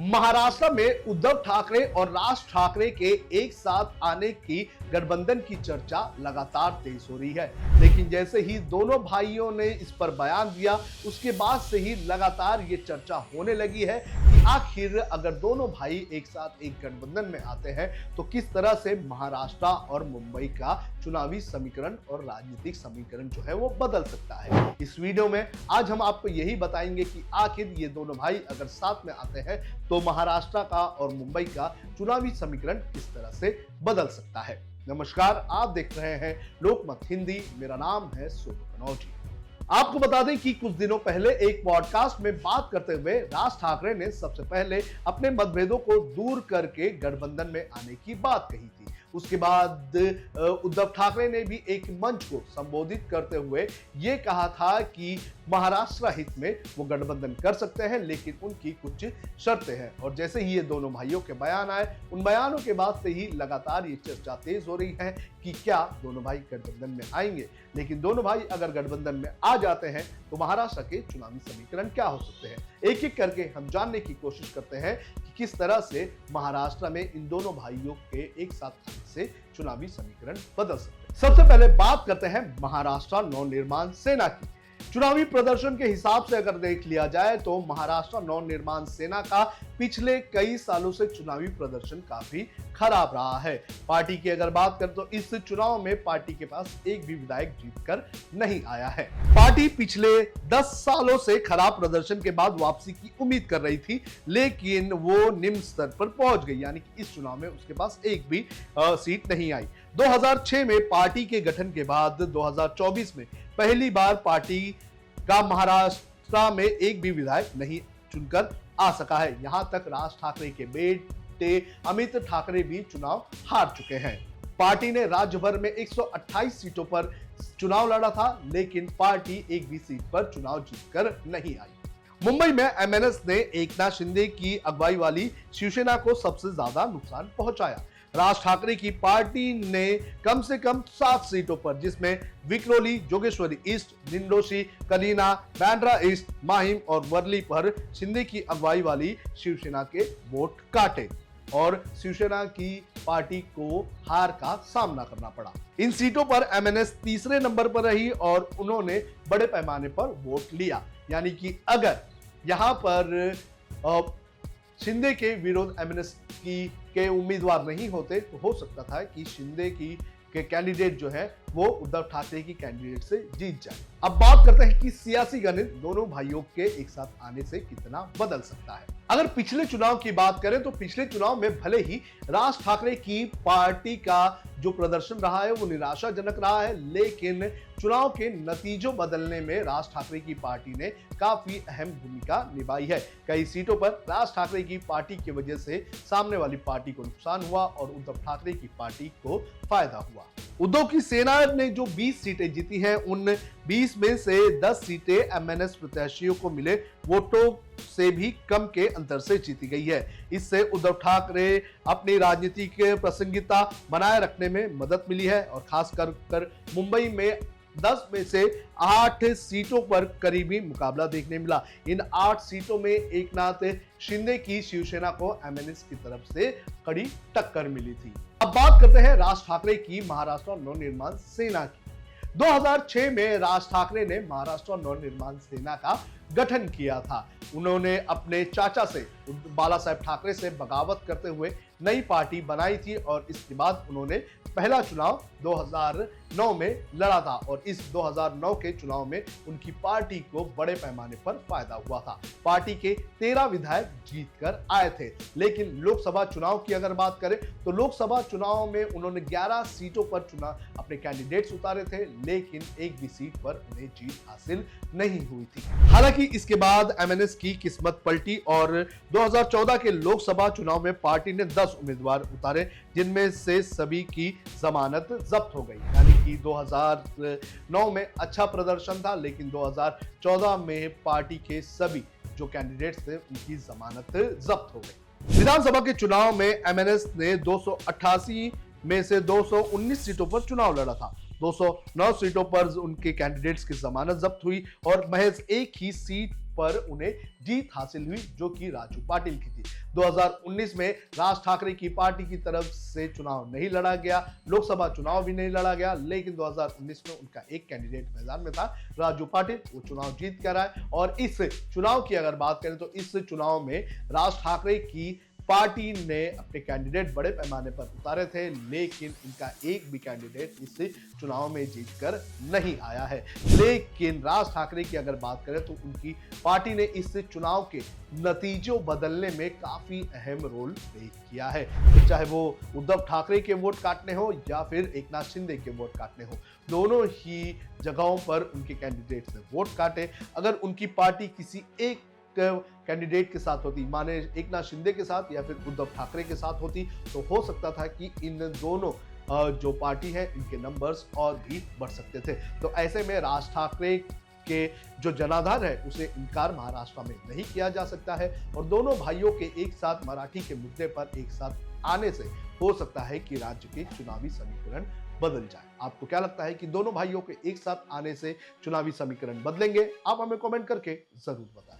महाराष्ट्र में उद्धव ठाकरे और राज ठाकरे के एक साथ आने की गठबंधन की चर्चा लगातार तेज हो रही है। लेकिन जैसे ही दोनों भाइयों ने इस पर बयान दिया, उसके बाद से ही लगातार ये चर्चा होने लगी है कि आखिर अगर दोनों भाई एक साथ एक गठबंधन में आते हैं तो किस तरह से महाराष्ट्र और मुंबई का चुनावी समीकरण और राजनीतिक समीकरण जो है वो बदल सकता है। इस वीडियो में आज हम आपको यही बताएंगे कि आखिर ये दोनों भाई अगर साथ में आते हैं तो महाराष्ट्र का और मुंबई का चुनावी समीकरण किस तरह से बदल सकता है। नमस्कार, आप देख रहे हैं लोकमत हिंदी। मेरा नाम है सुबह कनौजी। आपको बता दें कि कुछ दिनों पहले एक पॉडकास्ट में बात करते हुए राज ठाकरे ने सबसे पहले अपने मतभेदों को दूर करके गठबंधन में आने की बात कही थी। उसके बाद उद्धव ठाकरे ने भी एक मंच को संबोधित करते हुए ये कहा था कि महाराष्ट्र हित में वो गठबंधन कर सकते हैं, लेकिन उनकी कुछ शर्तें हैं। और जैसे ही ये दोनों भाइयों के बयान आए, उन बयानों के बाद से ही लगातार ये चर्चा तेज हो रही है कि क्या दोनों भाई गठबंधन में आएंगे। लेकिन दोनों भाई अगर गठबंधन में आ जाते हैं तो महाराष्ट्र के चुनावी समीकरण क्या हो सकते हैं, एक एक करके हम जानने की कोशिश करते हैं कि किस तरह से महाराष्ट्र में इन दोनों भाइयों के एक साथ आने से चुनावी समीकरण बदल सकते हैं। सबसे पहले बात करते हैं महाराष्ट्र नवनिर्माण सेना की। चुनावी प्रदर्शन के हिसाब से अगर देख लिया जाए तो महाराष्ट्र नवनिर्माण सेना का पिछले कई सालों से चुनावी प्रदर्शन काफी खराब रहा है। पार्टी की अगर बात करें तो इस चुनाव में पार्टी के पास एक भी विधायक जीतकर नहीं आया है। पार्टी पिछले 10 सालों से खराब प्रदर्शन के बाद वापसी की उम्मीद कर रही थी, लेकिन वो निम्न स्तर पर पहुंच गई, यानी कि इस चुनाव में उसके पास एक भी सीट नहीं आई। 2006 में पार्टी के गठन के बाद 2024 में पहली बार पार्टी का महाराष्ट्र में एक भी विधायक नहीं चुनकर आ सका है। यहां तक राज ठाकरे के बेटे अमित ठाकरे भी चुनाव हार चुके हैं। पार्टी ने राज्य भर में 128 सीटों पर चुनाव लड़ा था, लेकिन पार्टी एक भी सीट पर चुनाव जीतकर नहीं आई। मुंबई में एमएनएस ने एकनाथ शिंदे की अगुवाई वाली शिवसेना को सबसे ज्यादा नुकसान पहुंचाया। राज ठाकरे की पार्टी ने कम से कम 7 सीटों पर, जिसमें विक्रोली, जोगेश्वरी ईस्ट, निंदोशी, कलीना, बांद्रा ईस्ट, माहिम और वर्ली पर शिंदे की अगुवाई वाली शिवसेना के वोट काटे और शिवसेना की पार्टी को हार का सामना करना पड़ा। इन सीटों पर एमएनएस तीसरे नंबर पर रही और उन्होंने बड़े पैमाने पर वोट लिया। यानी कि अगर यहां पर शिंदे के विरोध एमएनएस के उम्मीदवार नहीं होते तो हो सकता था कि शिंदे के कैंडिडेट जो है वो उद्धव ठाकरे की कैंडिडेट से जीत जाए। अब बात करते हैं कि सियासी गणित दोनों भाइयों के एक साथ आने से कितना बदल सकता है। अगर पिछले चुनाव की बात करें तो पिछले चुनाव में भले ही राज ठाकरे की पार्टी का जो प्रदर्शन रहा है वो निराशाजनक रहा है, लेकिन चुनाव के नतीजों बदलने में राज ठाकरे की पार्टी ने काफी अहम भूमिका निभाई है। कई सीटों पर राज ठाकरे की पार्टी की वजह से सामने वाली पार्टी को नुकसान हुआ और उद्धव ठाकरे की पार्टी को फायदा हुआ। उद्धव की सेना ने जो 20 सीटें जीती हैं, उन 20 में से 10 सीटें एमएनएस प्रत्याशियों को मिले वोटों से भी कम के अंतर से जीती गई है। इससे उद्धव ठाकरे अपनी राजनीतिक प्रासंगिकता बनाए रखने में मदद मिली है और खासकर मुंबई में 10 में से 8 सीटों पर करीबी मुकाबला देखने मिला। इन 8 सीटों में एकनाथ शिंदे की शिवसेना को एमएनएस की तरफ से कड़ी टक्कर मिली थी। अब बात करते हैं राज ठाकरे की महाराष्ट्र नवनिर्माण सेना की। 2006 में राज ठाकरे ने महाराष्ट्र नवनिर्माण सेना का गठन किया था। उन्होंने अपने चाचा से बाला साहेब ठाकरे से बगावत करते हुए नई पार्टी बनाई थी और इसके बाद उन्होंने पहला चुनाव 2009 में लड़ा था और इस 2009 के चुनाव में उनकी पार्टी को बड़े पैमाने पर फायदा हुआ था। पार्टी के 13 विधायक जीतकर आए थे, लेकिन लोकसभा चुनाव की अगर बात करें तो लोकसभा चुनाव में उन्होंने 11 सीटों पर अपने कैंडिडेट्स उतारे थे, लेकिन एक भी सीट पर उन्हें जीत हासिल नहीं हुई थी। हालांकि इसके बाद एमएनएस की किस्मत पलटी और 2014 के लोकसभा चुनाव में पार्टी ने 10 उम्मीदवार उतारे, जिनमें से सभी की जमानत जब्त हो गई। यानी कि 2009 में अच्छा प्रदर्शन था, लेकिन 2014 में पार्टी के सभी जो कैंडिडेट्स थे उनकी जमानत जब्त हो गई। विधानसभा के चुनाव में एमएनएस ने 288 में से 219 सीटों पर चुनाव लड़ा था। 209 सीटों पर उनके कैंडिडेट्स की जमानत जब्त हुई और महज एक ही सीट पर उन्हें जीत हासिल हुई, जो कि राजू पाटिल की थी। 2019 में राज ठाकरे की पार्टी की तरफ से चुनाव नहीं लड़ा गया, लोकसभा चुनाव भी नहीं लड़ा गया, लेकिन 2019 में उनका एक कैंडिडेट मैदान में था, राजू पाटिल। वो चुनाव जीत कर आए और इस चुनाव की अगर बात करें तो इस चुनाव में राज ठाकरे की पार्टी ने अपने कैंडिडेट बड़े पैमाने पर उतारे थे, लेकिन इनका एक भी कैंडिडेट इस चुनाव में जीतकर नहीं आया है। लेकिन राज ठाकरे की अगर बात करें तो उनकी पार्टी ने इस चुनाव के नतीजों बदलने में काफी अहम रोल प्ले किया है। तो चाहे वो उद्धव ठाकरे के वोट काटने हो या फिर एकनाथ शिंदे के वोट काटने हो, दोनों ही जगहों पर उनके कैंडिडेट ने वोट काटे। अगर उनकी पार्टी किसी एक कैंडिडेट के साथ होती, माने एकनाथ शिंदे के साथ या फिर उद्धव ठाकरे के साथ होती, तो हो सकता था कि इन दोनों जो पार्टी है इनके नंबर्स और भी बढ़ सकते थे। तो ऐसे में राज ठाकरे के जो जनाधार है उसे इनकार महाराष्ट्र में नहीं किया जा सकता है और दोनों भाइयों के एक साथ मराठी के मुद्दे पर एक साथ आने से हो सकता है कि राज्य के चुनावी समीकरण बदल जाए। आपको क्या लगता है कि दोनों भाइयों के एक साथ आने से चुनावी समीकरण बदलेंगे? आप हमें कमेंट करके जरूर बताएं।